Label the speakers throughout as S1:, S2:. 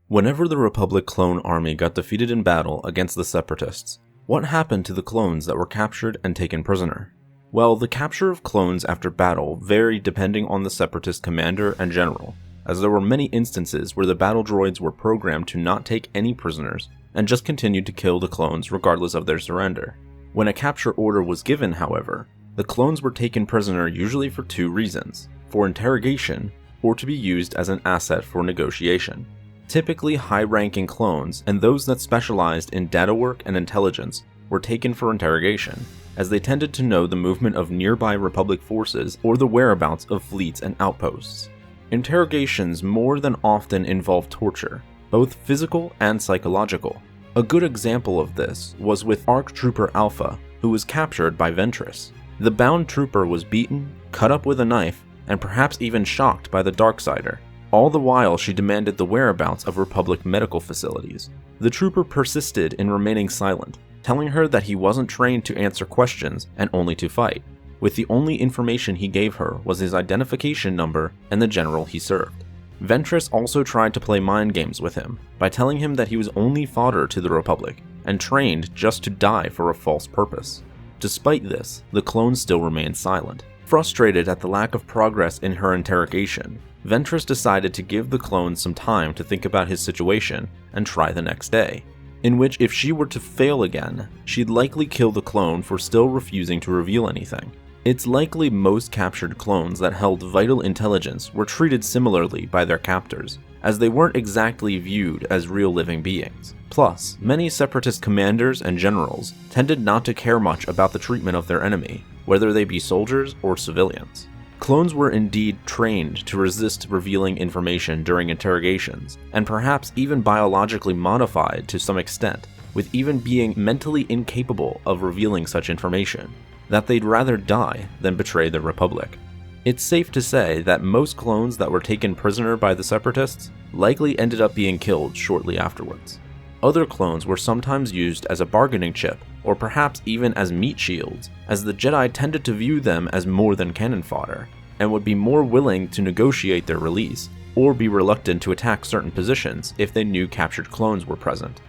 S1: Whenever the Republic clone army got defeated in battle against the Separatists, what happened to the clones that were captured and taken prisoner? Well, the capture of clones after battle varied depending on the Separatist commander and general, as there were many instances where the battle droids were programmed to not take any prisoners and just continued to kill the clones regardless of their surrender. When a capture order was given, however, the clones were taken prisoner usually for two reasons: for interrogation or to be used as an asset for negotiation. Typically high-ranking clones and those that specialized in data work and intelligence were taken for interrogation, as they tended to know the movement of nearby Republic forces or the whereabouts of fleets and outposts. Interrogations more than often involved torture, both physical and psychological. A good example of this was with ARC Trooper Alpha, who was captured by Ventress. The bound trooper was beaten, cut up with a knife, and perhaps even shocked by the Darksider. All the while, she demanded the whereabouts of Republic medical facilities. The trooper persisted in remaining silent, telling her that he wasn't trained to answer questions and only to fight, with the only information he gave her was his identification number and the general he served. Ventress also tried to play mind games with him by telling him that he was only fodder to the Republic and trained just to die for a false purpose. Despite this, the clone still remained silent. Frustrated at the lack of progress in her interrogation, Ventress decided to give the clone some time to think about his situation and try the next day, in which if she were to fail again, she'd likely kill the clone for still refusing to reveal anything. It's likely most captured clones that held vital intelligence were treated similarly by their captors, as they weren't exactly viewed as real living beings. Plus, many Separatist commanders and generals tended not to care much about the treatment of their enemy, whether they be soldiers or civilians. Clones were indeed trained to resist revealing information during interrogations, and perhaps even biologically modified to some extent, with even being mentally incapable of revealing such information, that they'd rather die than betray the Republic. It's safe to say that most clones that were taken prisoner by the Separatists likely ended up being killed shortly afterwards. Other clones were sometimes used as a bargaining chip, or perhaps even as meat shields, as the Jedi tended to view them as more than cannon fodder, and would be more willing to negotiate their release, or be reluctant to attack certain positions if they knew captured clones were present.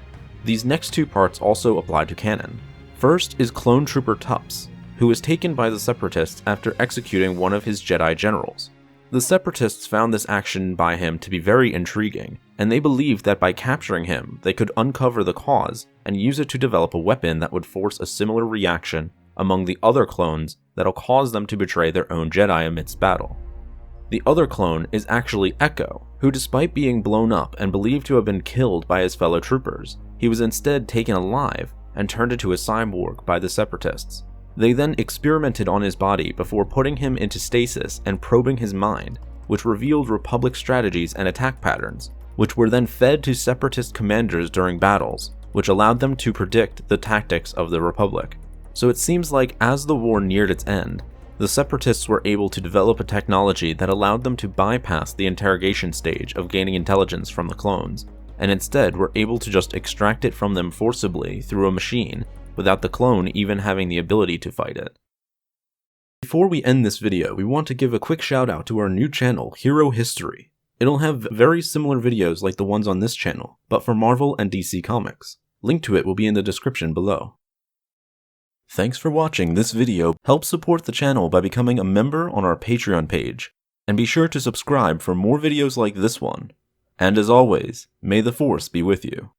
S1: These next two parts also apply to canon. First is Clone Trooper Tups, who was taken by the Separatists after executing one of his Jedi generals. The Separatists found this action by him to be very intriguing, and they believed that by capturing him, they could uncover the cause and use it to develop a weapon that would force a similar reaction among the other clones that'll cause them to betray their own Jedi amidst battle. The other clone is actually Echo, who despite being blown up and believed to have been killed by his fellow troopers, he was instead taken alive and turned into a cyborg by the Separatists. They then experimented on his body before putting him into stasis and probing his mind, which revealed Republic strategies and attack patterns, which were then fed to Separatist commanders during battles, which allowed them to predict the tactics of the Republic. So it seems like as the war neared its end, the Separatists were able to develop a technology that allowed them to bypass the interrogation stage of gaining intelligence from the clones, and instead were able to just extract it from them forcibly through a machine without the clone even having the ability to fight it. Before we end this video, we want to give a quick shout out to our new channel, Hero History. It'll have very similar videos like the ones on this channel, but for Marvel and DC Comics. Link to it will be in the description below. Thanks for watching this video. Help support the channel by becoming a member on our Patreon page, and be sure to subscribe for more videos like this one. And as always, may the Force be with you.